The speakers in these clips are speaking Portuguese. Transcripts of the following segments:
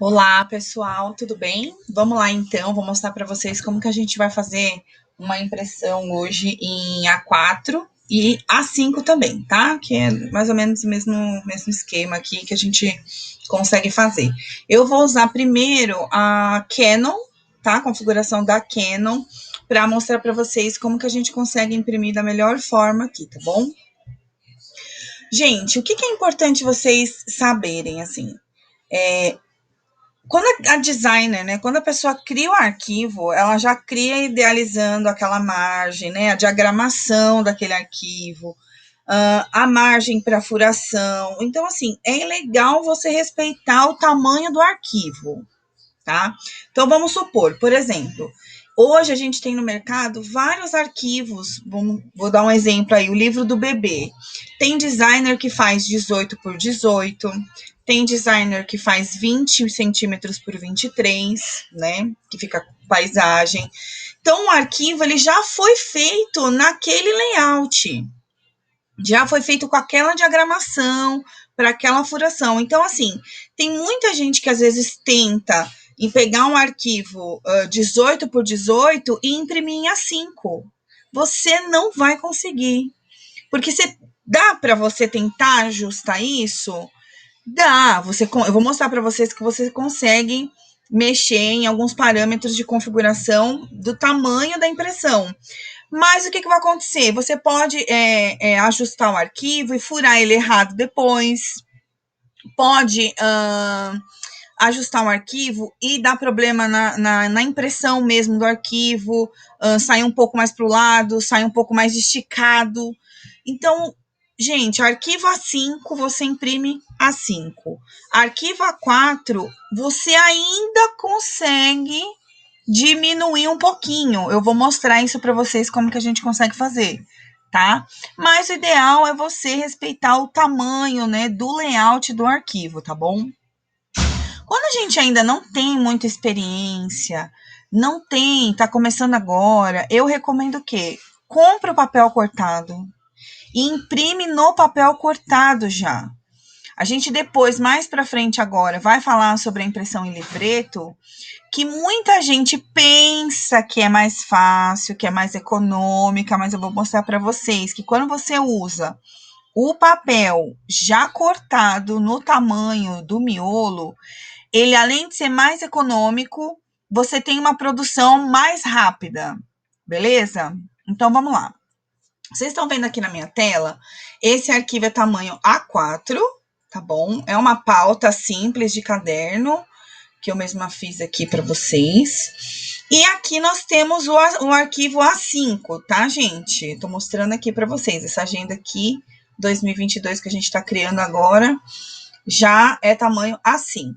Olá, pessoal, tudo bem? Vamos lá então, vou mostrar para vocês como que a gente vai fazer uma impressão hoje em A4 e A5 também, tá? Que é mais ou menos o mesmo esquema aqui que a gente consegue fazer. Eu vou usar primeiro a Canon, tá? A configuração da Canon, para mostrar para vocês como que a gente consegue imprimir da melhor forma aqui, tá bom? Gente, o que é importante vocês saberem, assim? É, Quando a designer, né, quando a pessoa cria o arquivo, ela já cria idealizando aquela margem, né, a diagramação daquele arquivo, a margem para furação. Então, assim, é legal você respeitar o tamanho do arquivo, tá? Então, vamos supor, por exemplo, hoje a gente tem no mercado vários arquivos, vou dar um exemplo aí, o livro do bebê. Tem designer que faz 18 por 18, tem designer que faz 20 centímetros por 23, né? Que fica paisagem. Então, o arquivo ele já foi feito naquele layout, já foi feito com aquela diagramação para aquela furação. Então, assim, tem muita gente que às vezes tenta em pegar um arquivo 18 por 18 e imprimir em A5. Você não vai conseguir. Porque dá para você tentar ajustar isso? Dá. Eu vou mostrar para vocês que você consegue mexer em alguns parâmetros de configuração do tamanho da impressão. Mas o que vai acontecer? Você pode ajustar o arquivo e furar ele errado depois. Pode ajustar o arquivo e dar problema na impressão mesmo do arquivo, sair um pouco mais para o lado, sair um pouco mais esticado. Então, gente, arquivo A5 você imprime A5. Arquivo A4 você ainda consegue diminuir um pouquinho. Eu vou mostrar isso para vocês como que a gente consegue fazer, tá? Mas o ideal é você respeitar o tamanho, né, do layout do arquivo, tá bom? Quando a gente ainda não tem muita experiência, não tem, tá começando agora, eu recomendo o quê? Compre o papel cortado e imprime no papel cortado já. A gente depois, mais para frente agora, vai falar sobre a impressão em livreto, que muita gente pensa que é mais fácil, que é mais econômica, mas eu vou mostrar para vocês que quando você usa o papel já cortado no tamanho do miolo, ele além de ser mais econômico, você tem uma produção mais rápida, beleza? Então vamos lá. Vocês estão vendo aqui na minha tela, esse arquivo é tamanho A4, tá bom? É uma pauta simples de caderno, que eu mesma fiz aqui para vocês. E aqui nós temos o arquivo A5, tá, gente? Estou mostrando aqui para vocês. Essa agenda aqui, 2022, que a gente está criando agora, já é tamanho A5.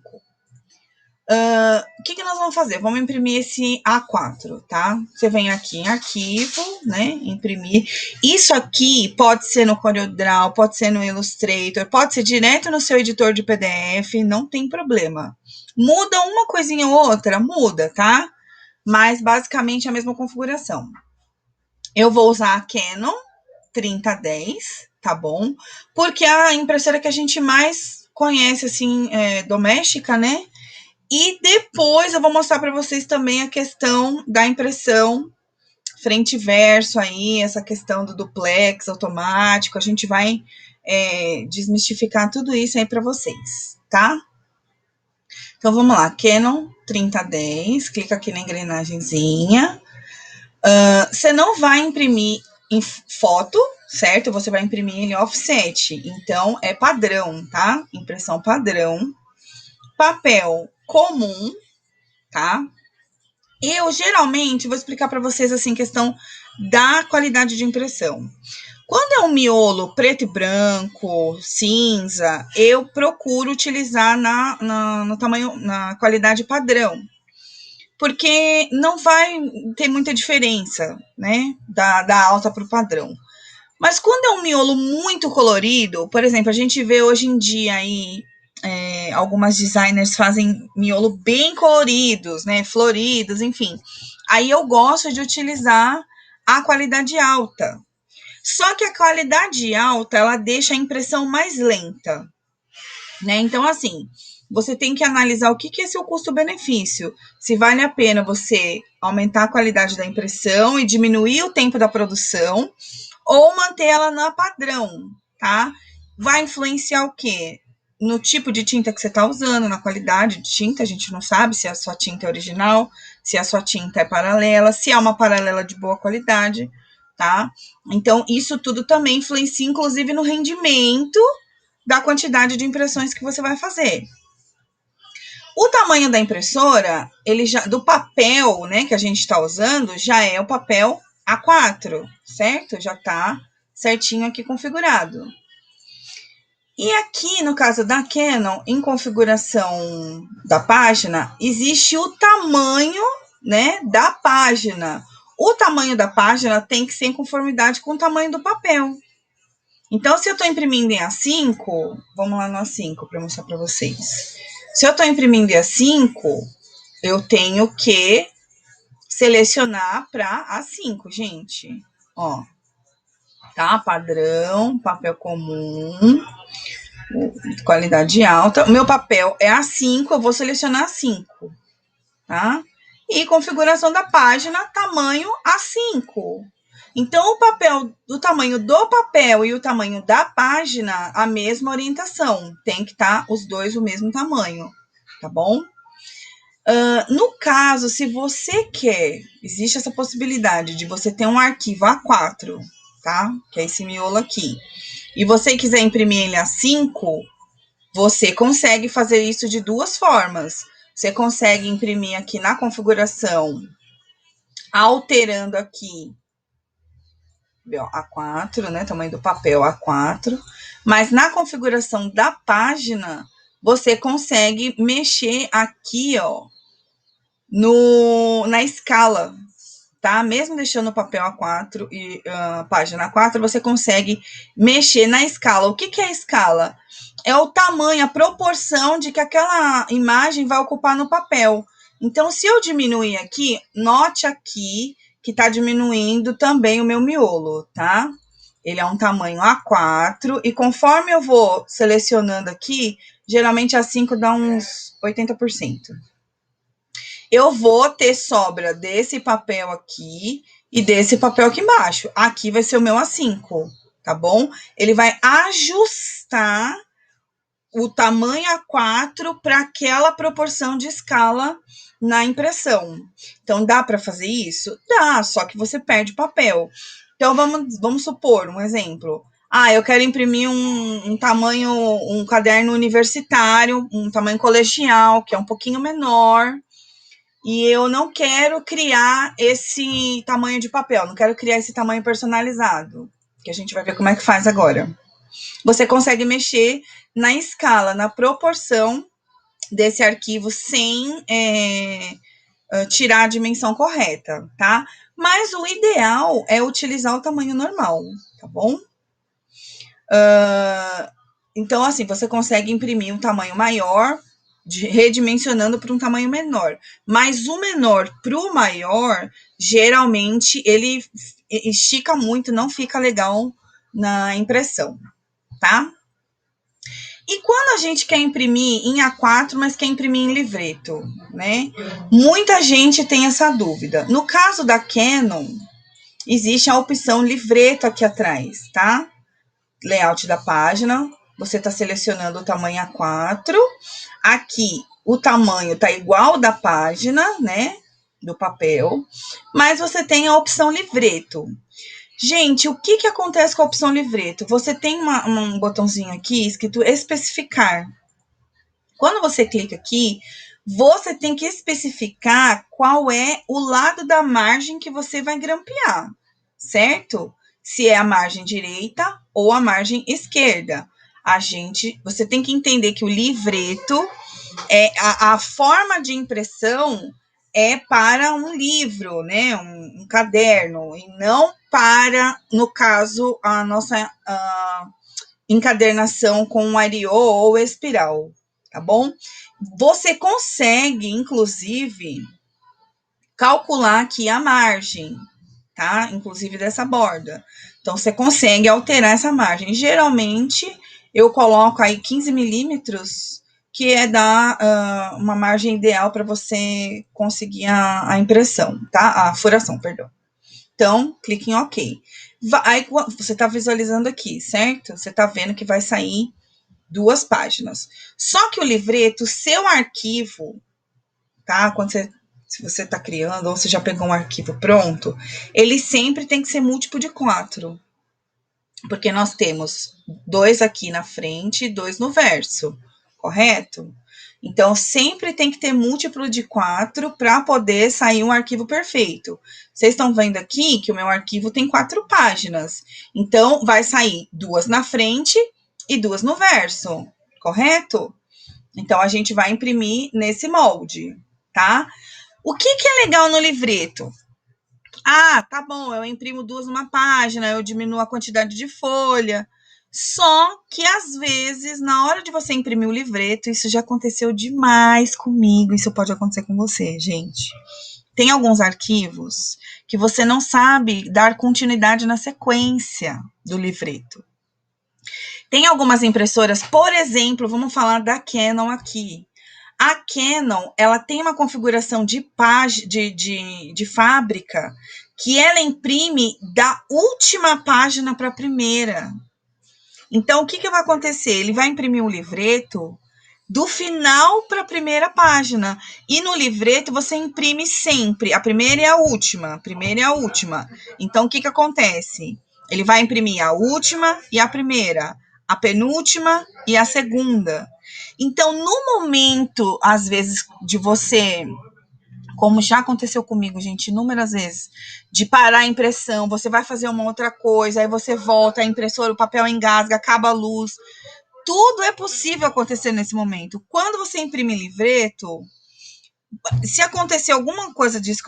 O que nós vamos fazer? Vamos imprimir esse A4, tá? Você vem aqui em arquivo, né? Imprimir. Isso aqui pode ser no CorelDRAW, pode ser no Illustrator, pode ser direto no seu editor de PDF, não tem problema. Muda uma coisinha ou outra? Muda, tá? Mas basicamente é a mesma configuração. Eu vou usar a Canon 3010, tá bom? Porque é a impressora que a gente mais conhece, assim, doméstica, né? E depois eu vou mostrar para vocês também a questão da impressão frente e verso aí, essa questão do duplex automático. A gente vai desmistificar tudo isso aí para vocês, tá? Então vamos lá, Canon 3010, clica aqui na engrenagemzinha. Você não vai imprimir em foto, certo? Você vai imprimir em offset. Então é padrão, tá? Impressão padrão. Papel comum, tá? Eu geralmente vou explicar para vocês assim questão da qualidade de impressão. Quando é um miolo preto e branco, cinza, eu procuro utilizar no tamanho, na qualidade padrão, porque não vai ter muita diferença, né, da alta para o padrão. Mas quando é um miolo muito colorido, por exemplo, a gente vê hoje em dia aí algumas designers fazem miolo bem coloridos, né, floridos, enfim. Aí eu gosto de utilizar a qualidade alta. Só que a qualidade alta, ela deixa a impressão mais lenta, né? Então, assim, você tem que analisar o que é seu custo-benefício. Se vale a pena você aumentar a qualidade da impressão e diminuir o tempo da produção, ou manter ela na padrão, tá? Vai influenciar o quê? No tipo de tinta que você está usando, na qualidade de tinta, a gente não sabe se a sua tinta é original, se a sua tinta é paralela, se é uma paralela de boa qualidade, tá? Então, isso tudo também influencia, inclusive, no rendimento da quantidade de impressões que você vai fazer. O tamanho da impressora, ele já, do papel, né, que a gente está usando, já é o papel A4, certo? Já está certinho aqui configurado. E aqui, no caso da Canon, em configuração da página, existe o tamanho, né, da página. O tamanho da página tem que ser em conformidade com o tamanho do papel. Então, se eu estou imprimindo em A5, vamos lá no A5 para mostrar para vocês. Se eu estou imprimindo em A5, eu tenho que selecionar para A5, gente. Ó, tá? Padrão, papel comum, qualidade alta. O meu papel é A5, eu vou selecionar A5, tá? E configuração da página, tamanho A5. Então, o papel, do tamanho do papel e o tamanho da página, a mesma orientação. Tem que estar os dois o mesmo tamanho, tá bom? No caso, se você quer, existe essa possibilidade de você ter um arquivo A4, tá? Que é esse miolo aqui. E você quiser imprimir ele A5, você consegue fazer isso de duas formas. Você consegue imprimir aqui na configuração, alterando aqui A4, né? Tamanho do papel A4. Mas na configuração da página, você consegue mexer aqui, ó, na escala, tá? Mesmo deixando o papel A4 e a página A4, você consegue mexer na escala. O que é a escala? É o tamanho, a proporção de que aquela imagem vai ocupar no papel. Então, se eu diminuir aqui, note aqui que está diminuindo também o meu miolo, tá? Ele é um tamanho A4, e conforme eu vou selecionando aqui, geralmente A5 dá uns 80%. Eu vou ter sobra desse papel aqui e desse papel aqui embaixo. Aqui vai ser o meu A5, tá bom? Ele vai ajustar o tamanho A4 para aquela proporção de escala na impressão. Então, dá para fazer isso? Dá, só que você perde papel. Então, vamos supor um exemplo. Eu quero imprimir um tamanho, um caderno universitário, um tamanho colegial, que é um pouquinho menor, e eu não quero criar esse tamanho de papel, não quero criar esse tamanho personalizado, que a gente vai ver como é que faz agora. Você consegue mexer na escala, na proporção desse arquivo sem tirar a dimensão correta, tá? Mas o ideal é utilizar o tamanho normal, tá bom? Então, assim, você consegue imprimir um tamanho maior, redimensionando para um tamanho menor. Mas o menor para o maior, geralmente, ele estica muito, não fica legal na impressão, tá? E quando a gente quer imprimir em A4, mas quer imprimir em livreto, né? Muita gente tem essa dúvida. No caso da Canon, existe a opção livreto aqui atrás, tá? Layout da página, você está selecionando o tamanho A4. Aqui, o tamanho está igual da página, né? Do papel. Mas você tem a opção livreto. Gente, o que acontece com a opção livreto? Você tem um botãozinho aqui escrito especificar. Quando você clica aqui, você tem que especificar qual é o lado da margem que você vai grampear, certo? Se é a margem direita ou a margem esquerda. Você tem que entender que o livreto é a forma de impressão é para um livro, né, um caderno, e não para, no caso, a nossa encadernação com ariô ou espiral, tá bom? Você consegue, inclusive, calcular aqui a margem, tá? Inclusive dessa borda. Então, você consegue alterar essa margem. Geralmente, eu coloco aí 15 milímetros, que é dar uma margem ideal para você conseguir a impressão, tá? A furação, perdão. Então, clique em OK. Aí você está visualizando aqui, certo? Você está vendo que vai sair 2 páginas. Só que o livreto, seu arquivo, tá? Se você está criando ou você já pegou um arquivo pronto, ele sempre tem que ser múltiplo de 4. Porque nós temos 2 aqui na frente e 2 no verso, correto? Então, sempre tem que ter múltiplo de 4 para poder sair um arquivo perfeito. Vocês estão vendo aqui que o meu arquivo tem 4 páginas. Então, vai sair 2 na frente e 2 no verso, correto? Então, a gente vai imprimir nesse molde, tá? O que é legal no livreto? Ah, tá bom, eu imprimo 2 numa página, eu diminuo a quantidade de folha. Só que, às vezes, na hora de você imprimir o livreto, isso já aconteceu demais comigo, isso pode acontecer com você, gente. Tem alguns arquivos que você não sabe dar continuidade na sequência do livreto. Tem algumas impressoras, por exemplo, vamos falar da Canon aqui. A Canon, ela tem uma configuração de fábrica que ela imprime da última página para a primeira. Então, o que vai acontecer? Ele vai imprimir um livreto do final para a primeira página. E no livreto você imprime sempre a primeira e a última, a primeira e a última. Então, o que acontece? Ele vai imprimir a última e a primeira, a penúltima e a segunda. Então, no momento, às vezes, de você, como já aconteceu comigo, gente, inúmeras vezes, de parar a impressão, você vai fazer uma outra coisa, aí você volta, a impressora, o papel engasga, acaba a luz. Tudo é possível acontecer nesse momento. Quando você imprime livreto, se acontecer alguma coisa disso,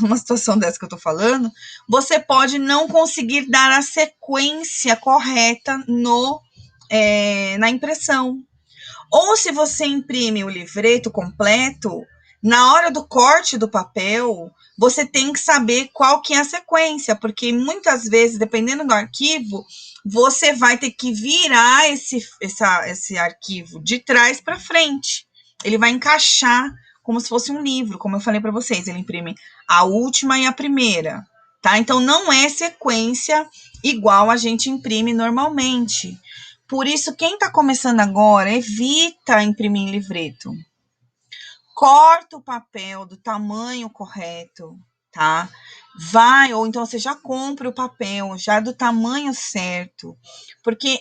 uma situação dessa que eu tô falando, você pode não conseguir dar a sequência correta na impressão. Ou se você imprime o livreto completo, na hora do corte do papel, você tem que saber qual que é a sequência, porque muitas vezes, dependendo do arquivo, você vai ter que virar esse arquivo de trás para frente. Ele vai encaixar como se fosse um livro, como eu falei para vocês. Ele imprime a última e a primeira, tá? Então, não é sequência igual a gente imprime normalmente. Por isso, quem está começando agora, evita imprimir em livreto. Corta o papel do tamanho correto, tá? Ou então você já compra o papel já do tamanho certo, porque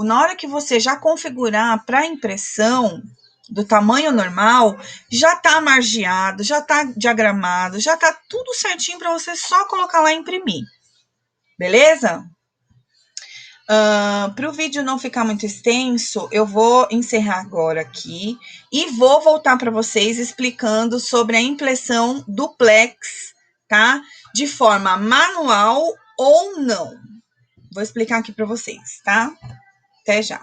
na hora que você já configurar para impressão do tamanho normal, já está margeado, já está diagramado, já está tudo certinho para você só colocar lá e imprimir. Beleza? Para o vídeo não ficar muito extenso, eu vou encerrar agora aqui e vou voltar para vocês explicando sobre a impressão duplex, tá? De forma manual ou não. Vou explicar aqui para vocês, tá? Até já.